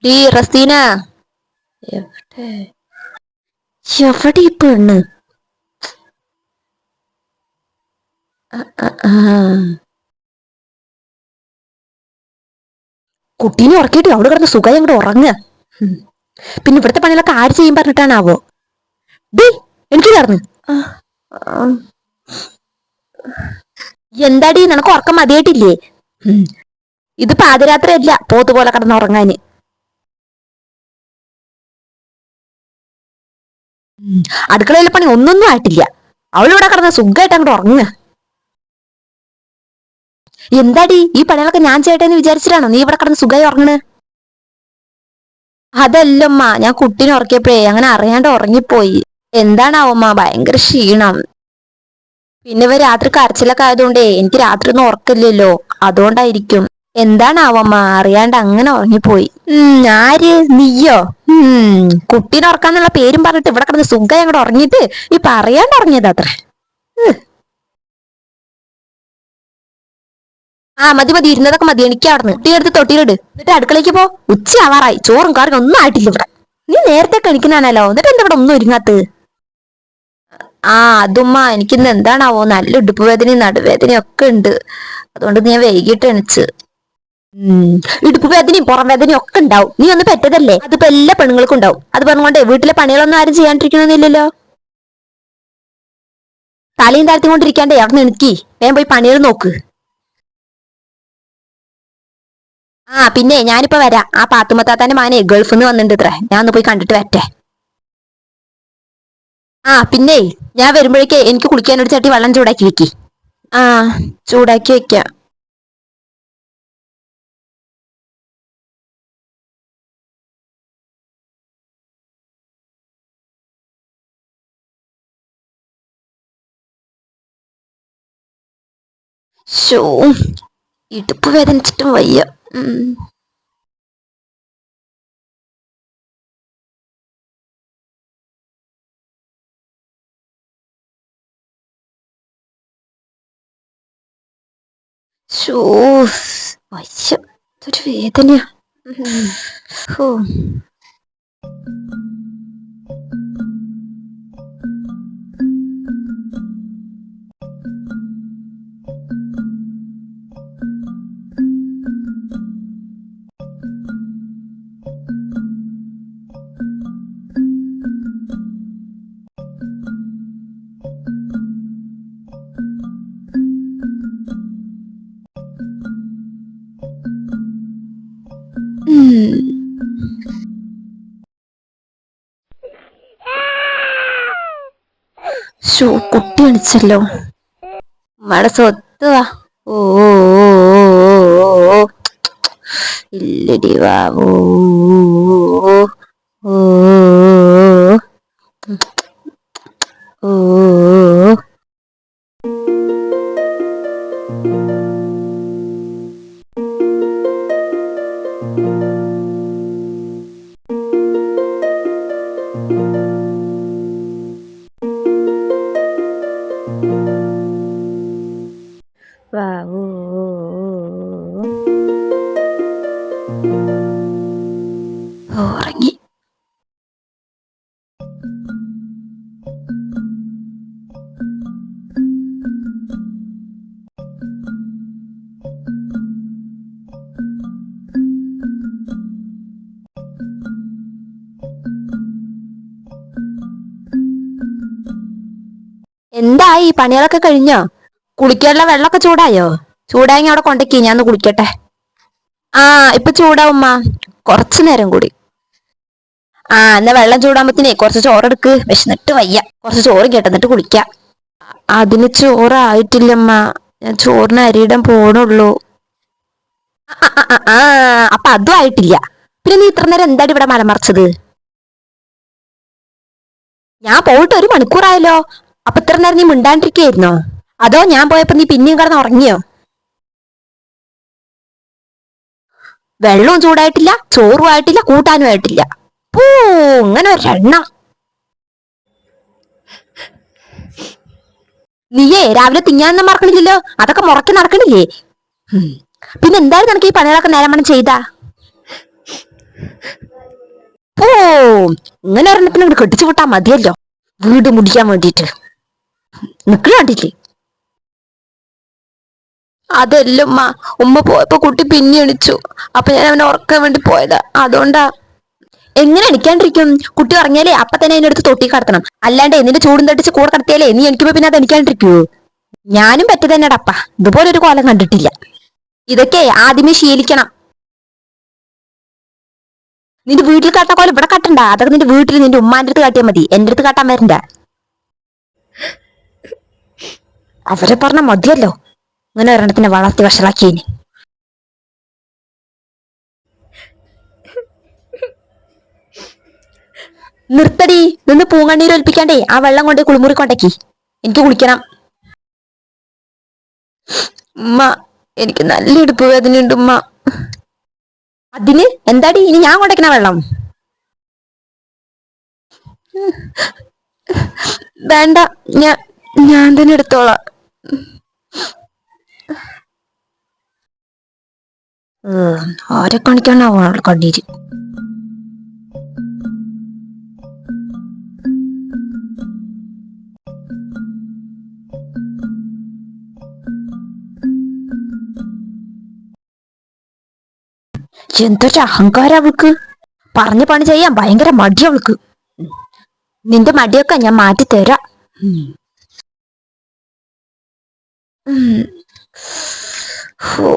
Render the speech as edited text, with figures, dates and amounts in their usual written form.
D Razeena. എവിടെ എവിടെ ഈ പെണ്ണ്? കുട്ടീനെ ഉറക്കിയിട്ട് അവിടെ കിടന്ന് സുഖമായി അങ്ങോട്ട് ഉറങ്ങുക. പിന്നെ ഇവിടുത്തെ പണികളൊക്കെ ആര് ചെയ്യും പറഞ്ഞിട്ടാണാവോ? ഡീ എനിക്ക് ചേർന്ന് എന്താടി നിനക്ക് ഉറക്കം മതിയായിട്ടില്ലേ? ഇത് പാതിരാത്രി അല്ല പോത്തുപോലെ കിടന്ന് ഉറങ്ങാന്. അടുക്കളയിലെ പണി ഒന്നൊന്നും ആയിട്ടില്ല. അവളിവിടെ കിടന്ന് സുഖമായിട്ട് അങ്ങോട്ട് ഉറങ്ങുക. എന്താടി ഈ പണികളൊക്കെ ഞാൻ ചെയ്യട്ടെന്ന് വിചാരിച്ചിട്ടാണോ നീ ഇവിടെ കിടന്ന് സുഖമായി ഉറങ്ങണ്? അതല്ലമ്മ, ഞാൻ കുട്ടീനെ ഉറക്കിയപ്പോഴേ അങ്ങനെ അറിയാണ്ട് ഉറങ്ങിപ്പോയി. എന്താണാവമ്മ, ഭയങ്കര ക്ഷീണം. പിന്നെ ഇവ രാത്രി കരച്ചിലൊക്കെ ആയതുകൊണ്ടേ എനിക്ക് രാത്രി ഒന്നും ഉറക്കില്ലല്ലോ, അതുകൊണ്ടായിരിക്കും. എന്താണാവമ്മ, അറിയാണ്ട് അങ്ങനെ ഉറങ്ങിപ്പോയി. ആര് നീയോ? കുട്ടീനെ ഉറക്കാന്നുള്ള പേരും പറഞ്ഞിട്ട് ഇവിടെ കിടന്ന് സുഖം അങ്ങോട്ട് ഉറങ്ങിയിട്ട് ഇപ്പൊ അറിയാണ്ട് ഉറങ്ങിയതാത്രേ. മതി മതി, ഇരുന്നതൊക്കെ മതി. എനിക്ക് അവിടുന്ന് കുട്ടി എടുത്ത് തൊട്ടിയിലിട്, എന്നിട്ട് അടുക്കളയ്ക്ക് പോ. ഉച്ച ആവാറായി, ചോറും കറിയും ഒന്നും ആയിട്ടില്ല ഇവിടെ. നീ നേരത്തെ കഴിക്കണാണല്ലോ, എന്നിട്ട് എന്താ ഇവിടെ ഒന്നും ഒരുങ്ങാത്ത്? അതുമ്മ, എനിക്കിന്ന് എന്താണാവോ നല്ല ഇടുപ്പ് വേദനയും നടുവേദനയും ഒക്കെ ഉണ്ട്. അതുകൊണ്ട് ഞാൻ വൈകിട്ട് എണിച്ച്. ഇടുപ്പ് വേദനയും പുറം വേദനയും ഒക്കെ ഉണ്ടാവും. നീ ഒന്ന് പെറ്റതല്ലേ, അതിപ്പോ എല്ലാ പെണ്ണുങ്ങൾക്കും ഉണ്ടാവും. അത് പറഞ്ഞുകൊണ്ട് വീട്ടിലെ പണികളൊന്നും ആരും ചെയ്യാണ്ടിരിക്കണമെന്നില്ലല്ലോ. തലയും താഴ്ത്തിക്കൊണ്ടിരിക്കാണ്ടേ അവിടെ എണിക്കി വേഗം പോയി പണികൾ നോക്ക്. പിന്നെ ഞാനിപ്പോ വരാം. ആ പാത്തുമ്മത്താത്താന്റെ മാനെ ഗൾഫിൽ നിന്ന് വന്നിട്ടുണ്ട് ഇത്രേ, ഞാൻ ഒന്ന് പോയി കണ്ടിട്ട് വരട്ടെ. പിന്നെ ഞാൻ വരുമ്പോഴേക്കേ എനിക്ക് കുളിക്കാൻ ഒരു ചട്ടി വെള്ളം ചൂടാക്കി വെക്കി. ചൂടാക്കി വെക്കാം. ഇടുപ്പ് വേദനിച്ചിട്ടും വയ്യ. വയ്യ, ഇതൊരു വേദനയാ. കുട്ടി അണിച്ചല്ലോ, മഴ സ്വത്തുവാ. ഇല്ലടി വാവോ. ഉറങ്ങി. എന്തായി, പണികളൊക്കെ കഴിഞ്ഞോ? കുളിക്കാനുള്ള വെള്ളമൊക്കെ ചൂടായോ? ചൂടായെങ്കിൽ അവിടെ കൊണ്ടേക്ക്, ഞാൻ ഒന്ന് കുളിക്കട്ടെ. ഇപ്പൊ ചൂടാവുമ്മ, കുറച്ചു നേരം കൂടി. എന്നാ വെള്ളം ചൂടാകുമ്പത്തിനേ കുറച്ച് ചോറെടുക്ക്, വിശന്നിട്ട് വയ്യ. കുറച്ച് ചോറ് കേട്ടോ, എന്നിട്ട് കുളിക്കാം. അതിന് ചോറായിട്ടില്ലമ്മ, ഞാൻ ചോറിന് അരിയിടാൻ പോണുള്ളൂ. അപ്പൊ അതും ആയിട്ടില്ല. പിന്നെ നീ ഇത്ര നേരം എന്താടി ഇവിടെ മലമറിച്ചത്? ഞാൻ പോയിട്ട് 1 മണിക്കൂറായല്ലോ. അപ്പൊ ഇത്ര നേരം നീ മിണ്ടാണ്ടിരിക്കുകയായിരുന്നോ? അതോ ഞാൻ പോയപ്പോ നീ പിന്നെയും കിടന്ന് ഉറങ്ങിയോ? വെള്ളവും ചൂടായിട്ടില്ല, ചോറും ആയിട്ടില്ല, കൂട്ടാനും ആയിട്ടില്ല. ഇങ്ങനെ ഒരെണ്ണ. നീയേ രാവിലെ തിന്നാനൊന്നും മറക്കണില്ലല്ലോ, അതൊക്കെ മുറക്കി നടക്കണില്ലേ? പിന്നെ എന്തായാലും നിനക്ക് ഈ പണികളൊക്കെ നേരം ചെയ്താ? ഓ, ഇങ്ങനെ ഒരെണ്ണത്തിന് കെട്ടിച്ചു വിട്ടാ മതിയല്ലോ, വീട് മുടിക്കാൻ വേണ്ടിട്ട് നിക്കണ കണ്ടില്ലേ. അതല്ല ഉമ്മ, ഉമ്മ പോയപ്പോ കുട്ടി പിന്നെ എണിച്ചു. അപ്പൊ ഞാൻ അവനെ ഉറക്കാൻ വേണ്ടി പോയതാ, അതുകൊണ്ടാ. എങ്ങനെ എണിക്കാണ്ടിരിക്കും? കുട്ടി ഉറങ്ങിയാലേ അപ്പൊ തന്നെ അതിനടുത്ത് തൊട്ടി കടത്തണം, അല്ലാണ്ട് നിന്റെ ചൂടും തട്ടിച്ച് കൂടെ കടത്തിയാലേ നീ എനിക്കുമ്പോ പിന്നെ അത് എണിക്കാണ്ടിരിക്കുവോ? ഞാനും പറ്റി തന്നെടപ്പ, ഇതുപോലൊരു കോലം കണ്ടിട്ടില്ല. ഇതൊക്കെ ആദ്യമേ ശീലിക്കണം. നിന്റെ വീട്ടിൽ കാട്ട കോലം ഇവിടെ കാട്ടണ്ട, അതൊക്കെ നിന്റെ വീട്ടിൽ നിന്റെ ഉമ്മാന്റെ അടുത്ത് കാട്ടിയാൽ മതി, എന്റെ അടുത്ത് കാട്ടാൻ വരണ്ട. അവരെ പറഞ്ഞ മതിയല്ലോ, ഇങ്ങനെ ഒരെണ്ണത്തിനെ വളർത്തി വഷളാക്കിയതിന്. നിർത്തടി, നിന്ന് പൂങ്കണ്ണീര് ഒലിപ്പിക്കാണ്ടേ ആ വെള്ളം കൊണ്ട് കുളിമുറി കൊണ്ടേക്ക്, എനിക്ക് കുളിക്കണം. ഉമ്മ, എനിക്ക് നല്ല ഇടുപ്പ് വേദനയുണ്ട് ഉമ്മ. അതിന് എന്താടി, ഇനി ഞാൻ കൊണ്ടേക്കണ വെള്ളം? വേണ്ട, ഞാൻ തന്നെ എടുത്തോളാം. ആരെ കാണിക്കാനാവും അവൾ കണ്ണീര്. എന്തൊരു അഹങ്കാരം അവൾക്ക്, പറഞ്ഞ പണി ചെയ്യാൻ ഭയങ്കര മടി അവൾക്ക്. നിന്റെ മടിയൊക്കെ ഞാൻ മാറ്റി തരാം. ഓ